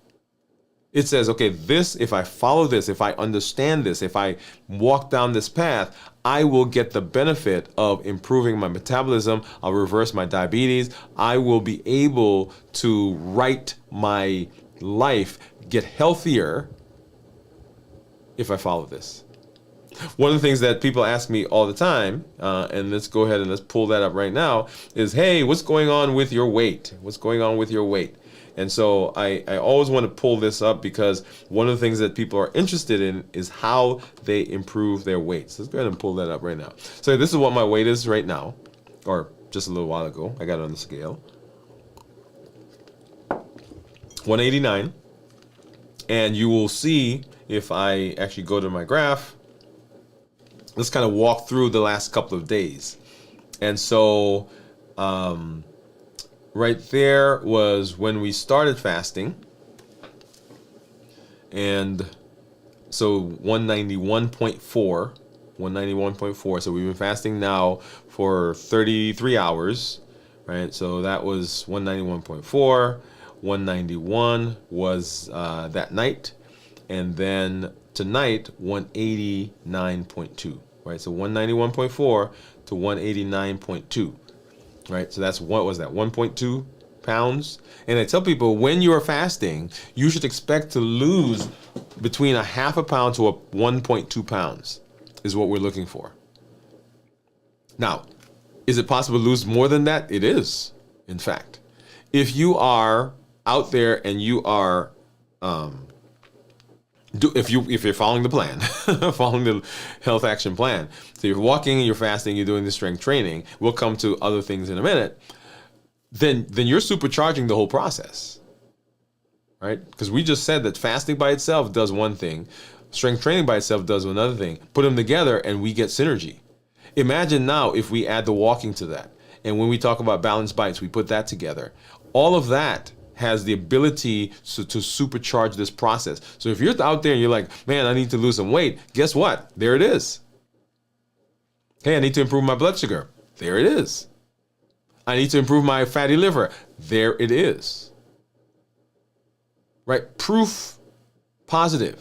It says, okay, if I follow this, if I understand this, if I walk down this path, I will get the benefit of improving my metabolism. I'll reverse my diabetes. I will be able to right my life, get healthier if I follow this. One of the things that people ask me all the time, and let's go ahead and let's pull that up right now, is, hey, what's going on with your weight? What's going on with your weight? And so I always want to pull this up because one of the things that people are interested in is how they improve their weight. So let's go ahead and pull that up right now. So this is what my weight is right now, or just a little while ago. I got it on the scale. 189. And you will see if I actually go to my graph, let's kind of walk through the last couple of days. And so, right there was when we started fasting. And so 191.4. So we've been fasting now for 33 hours, right? So that was 191.4. 191 was that night. And then tonight, 189.2, right? So 191.4 to 189.2. Right, so that's, what was that, 1.2 pounds? And I tell people, when you're fasting, you should expect to lose between a half a pound to 1.2 pounds is what we're looking for. Now, is it possible to lose more than that? It is, in fact. If you are out there and you are, if you're following the plan, following the health action plan, so you're walking and you're fasting, you're doing the strength training, we'll come to other things in a minute, then you're supercharging the whole process, right? Because we just said that fasting by itself does one thing, strength training by itself does another thing. Put them together and we get synergy. Imagine now if we add the walking to that. And when we talk about balanced bites, we put that together. All of that has the ability to supercharge this process. So if you're out there and you're like, man, I need to lose some weight, guess what? There it is. Hey, I need to improve my blood sugar. There it is. I need to improve my fatty liver. There it is. Right? Proof positive.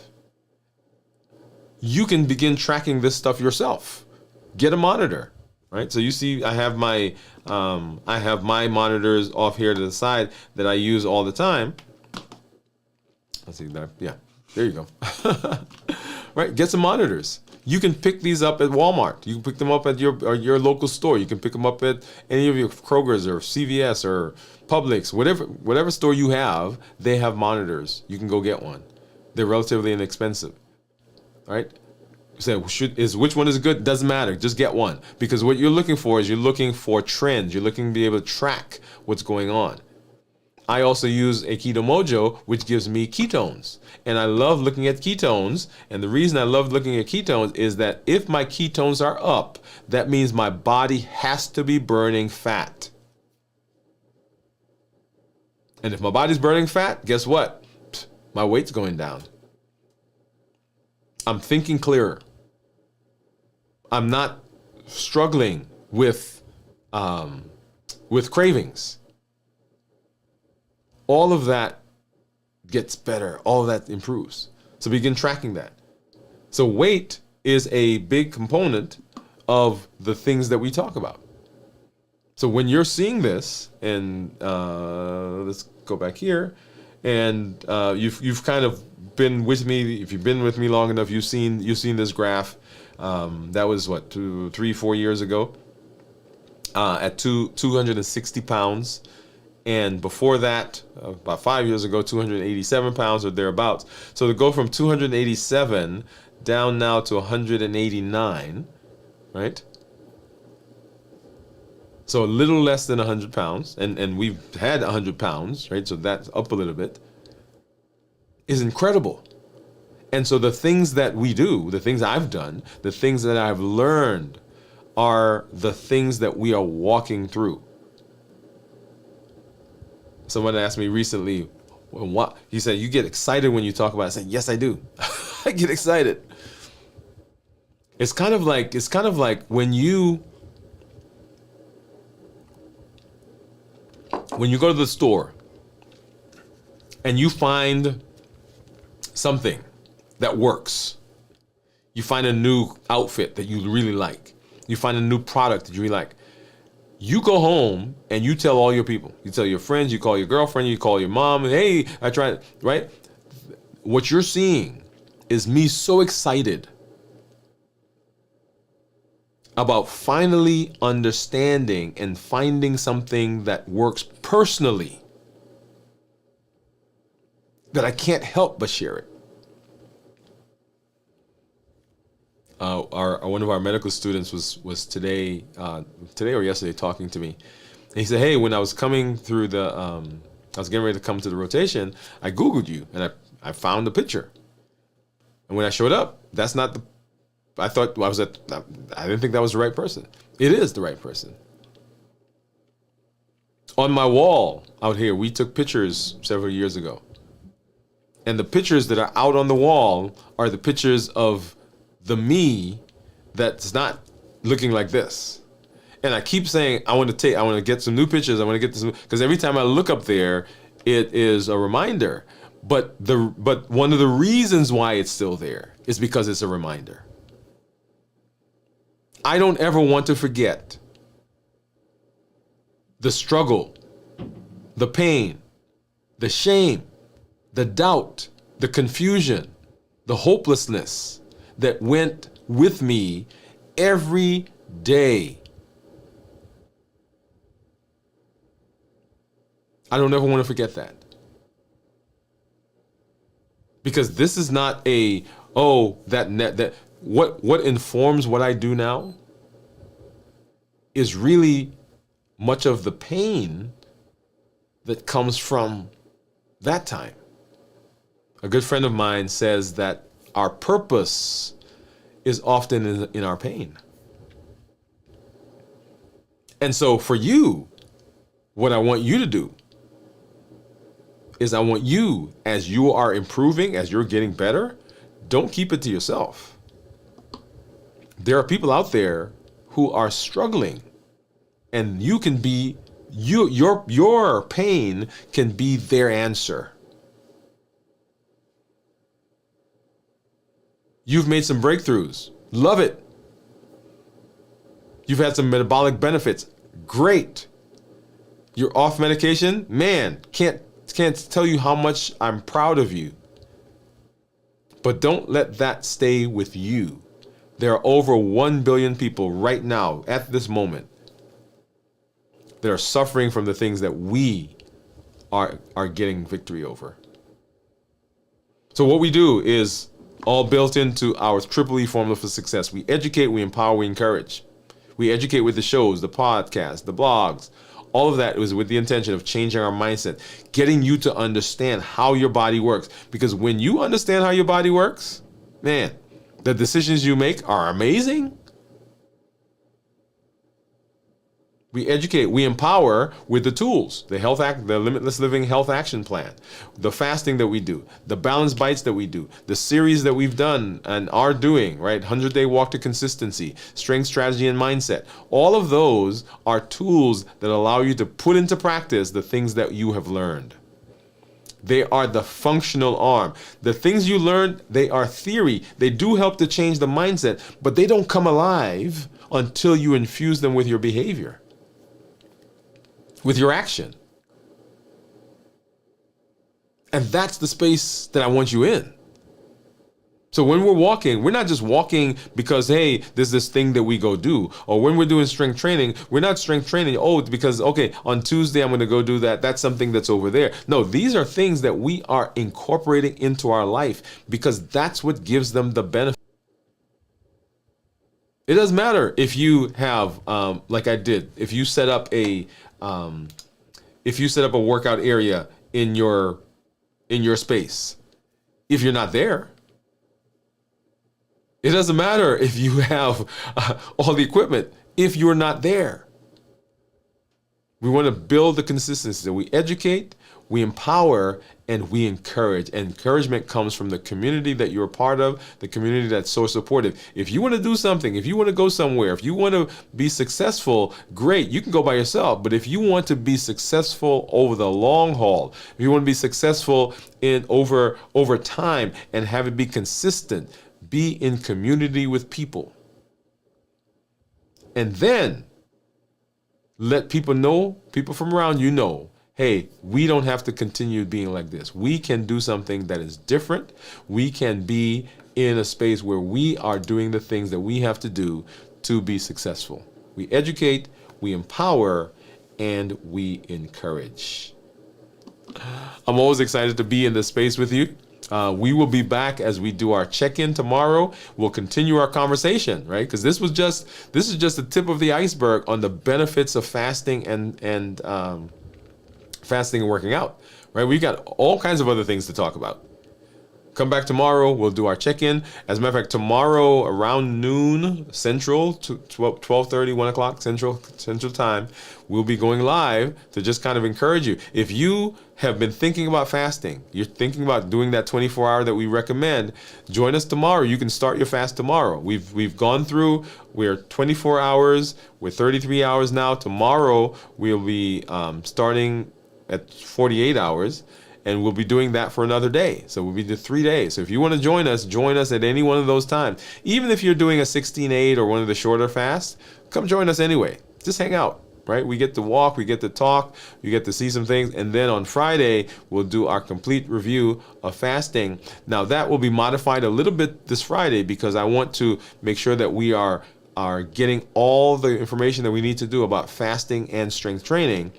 You can begin tracking this stuff yourself. Get a monitor. Right, so you see, I have my monitors off here to the side that I use all the time. Let's see that. Yeah, there you go. Right, get some monitors. You can pick these up at Walmart. You can pick them up at your local store. You can pick them up at any of your Kroger's or CVS or Publix, whatever store you have. They have monitors. You can go get one. They're relatively inexpensive. All right. So which one is good? Doesn't matter. Just get one, because what you're looking for is you're looking for trends. You're looking to be able to track what's going on. I also use a Keto Mojo, which gives me ketones, and I love looking at ketones. And the reason I love looking at ketones is that if my ketones are up, that means my body has to be burning fat. And if my body's burning fat, guess what? My weight's going down. I'm thinking clearer. I'm not struggling with cravings. All of that gets better. All of that improves. So begin tracking that. So weight is a big component of the things that we talk about. So when you're seeing this, and let's go back here, and you've kind of been with me. If you've been with me long enough, you've seen this graph. That was what, 3-4 years ago, at 260 pounds. And before that, about 5 years ago, 287 pounds or thereabouts. So to go from 287 down now to 189, right? So a little less than 100 pounds. And we've had 100 pounds, right? So that's up a little bit. Is incredible. And so the things that we do, the things I've done, the things that I've learned are the things that we are walking through. Someone asked me recently, well, what? He said, you get excited when you talk about it. I said, yes, I do. I get excited. It's kind of like when you go to the store and you find something that works. You find a new outfit that you really like. You find a new product that you really like. You go home and you tell all your people. You tell your friends, you call your girlfriend, you call your mom, hey, I tried, right? What you're seeing is me so excited about finally understanding and finding something that works personally that I can't help but share it. One of our medical students was today or yesterday talking to me, and he said, "Hey, when I was coming through I was getting ready to come to the rotation, I Googled you and I found the picture, and when I showed up, that's not the. I thought I didn't think that was the right person. It is the right person. On my wall out here, we took pictures several years ago, and the pictures that are out on the wall are the pictures of the me that's not looking like this. And I keep saying, I want to get some new pictures. I want to get this, because every time I look up there, it is a reminder. But one of the reasons why it's still there is because it's a reminder. I don't ever want to forget the struggle, the pain, the shame, the doubt, the confusion, the hopelessness that went with me every day. I don't ever want to forget that. Because this is not what informs what I do now is really much of the pain that comes from that time. A good friend of mine says that our purpose is often in our pain. And so for you, what I want you to do is I want you, as you are improving, as you're getting better, don't keep it to yourself. There are people out there who are struggling, and you can be, your pain can be their answer. You've made some breakthroughs. Love it. You've had some metabolic benefits. Great. You're off medication. Man, can't tell you how much I'm proud of you. But don't let that stay with you. There are over 1 billion people right now, at this moment, that are suffering from the things that we are getting victory over. So what we do is all built into our triple E formula for success. We educate, we empower, we encourage. We educate with the shows, the podcasts, the blogs. All of that was with the intention of changing our mindset, getting you to understand how your body works. Because when you understand how your body works, man, the decisions you make are amazing. We educate, we empower with the tools, the Limitless Living Health Action Plan, the fasting that we do, the balanced bites that we do, the series that we've done and are doing, right? 100-day walk to consistency, strength, strategy, and mindset. All of those are tools that allow you to put into practice the things that you have learned. They are the functional arm. The things you learned, they are theory. They do help to change the mindset, but they don't come alive until you infuse them with your behavior, with your action. And that's the space that I want you in. So when we're walking, we're not just walking because, hey, there's this thing that we go do. Or when we're doing strength training, we're not strength training, because, okay, on Tuesday I'm going to go do that. That's something that's over there. No, these are things that we are incorporating into our life because that's what gives them the benefit. It doesn't matter if you have, like I did, if you set up a workout area in your space, if you're not there. It doesn't matter if you have all the equipment if you're not there. We want to build the consistency. So we educate, we empower, and we encourage. Encouragement comes from the community that you're a part of, the community that's so supportive. If you want to do something, if you want to go somewhere, if you want to be successful, great, you can go by yourself. But if you want to be successful over the long haul, if you want to be successful in over time and have it be consistent, be in community with people. And then let people know, people from around you know, hey, we don't have to continue being like this. We can do something that is different. We can be in a space where we are doing the things that we have to do to be successful. We educate, we empower, and we encourage. I'm always excited to be in this space with you. We will be back as we do our check-in tomorrow. We'll continue our conversation, right? Because this is just the tip of the iceberg on the benefits of fasting and fasting and working out, right? We got all kinds of other things to talk about. Come back tomorrow. We'll do our check-in. As a matter of fact, tomorrow around noon Central, 12:30, 1 o'clock Central time, we'll be going live to just kind of encourage you. If you have been thinking about fasting, you're thinking about doing that 24-hour that we recommend, join us tomorrow. You can start your fast tomorrow. We've gone through, we're 24 hours, we're 33 hours now. Tomorrow we'll be starting at 48 hours. And we'll be doing that for another day. So we'll be doing 3 days. So if you want to join us at any one of those times. Even if you're doing a 16-8 or one of the shorter fasts, come join us anyway. Just hang out, right? We get to walk, we get to talk, we get to see some things. And then on Friday, we'll do our complete review of fasting. Now that will be modified a little bit this Friday because I want to make sure that we are getting all the information that we need to do about fasting and strength training.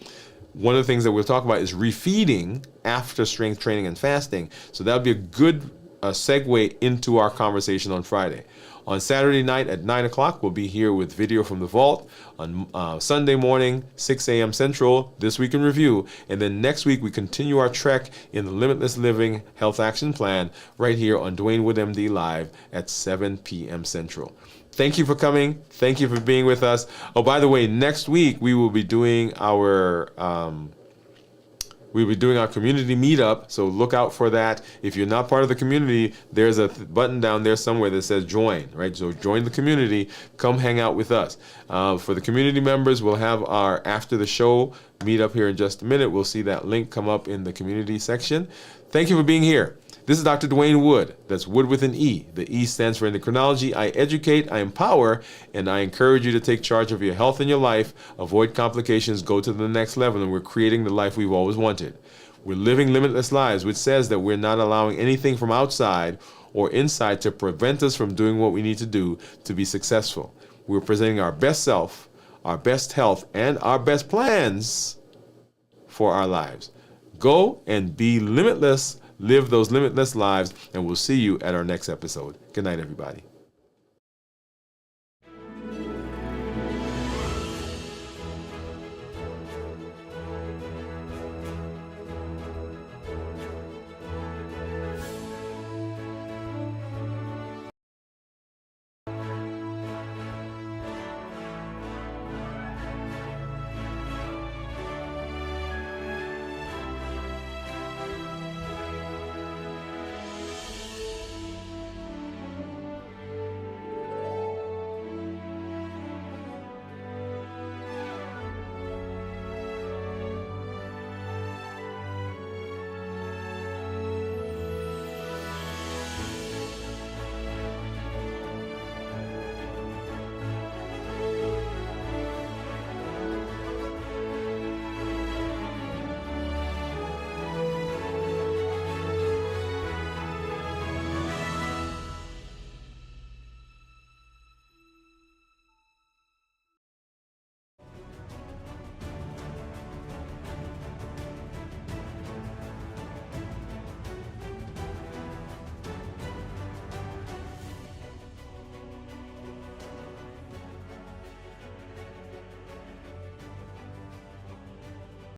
One of the things that we'll talk about is refeeding after strength training and fasting. So that'll be a good segue into our conversation on Friday. On Saturday night at 9 o'clock, we'll be here with Video from the Vault. On Sunday morning, 6 a.m. Central, This Week in Review. And then next week, we continue our trek in the Limitless Living Health Action Plan right here on Dwain Woode MD Live at 7 p.m. Central. Thank you for coming. Thank you for being with us. Oh, by the way, next week we will be doing our community meetup. So look out for that. If you're not part of the community, there's a button down there somewhere that says join, right? So join the community. Come hang out with us. For the community members, we'll have our after the show meetup here in just a minute. We'll see that link come up in the community section. Thank you for being here. This is Dr. Dwain Woode. That's Wood with an E. The E stands for endocrinology. I educate, I empower, and I encourage you to take charge of your health and your life, avoid complications, go to the next level, and we're creating the life we've always wanted. We're living limitless lives, which says that we're not allowing anything from outside or inside to prevent us from doing what we need to do to be successful. We're presenting our best self, our best health, and our best plans for our lives. Go and be limitless. Live those limitless lives, and we'll see you at our next episode. Good night, everybody.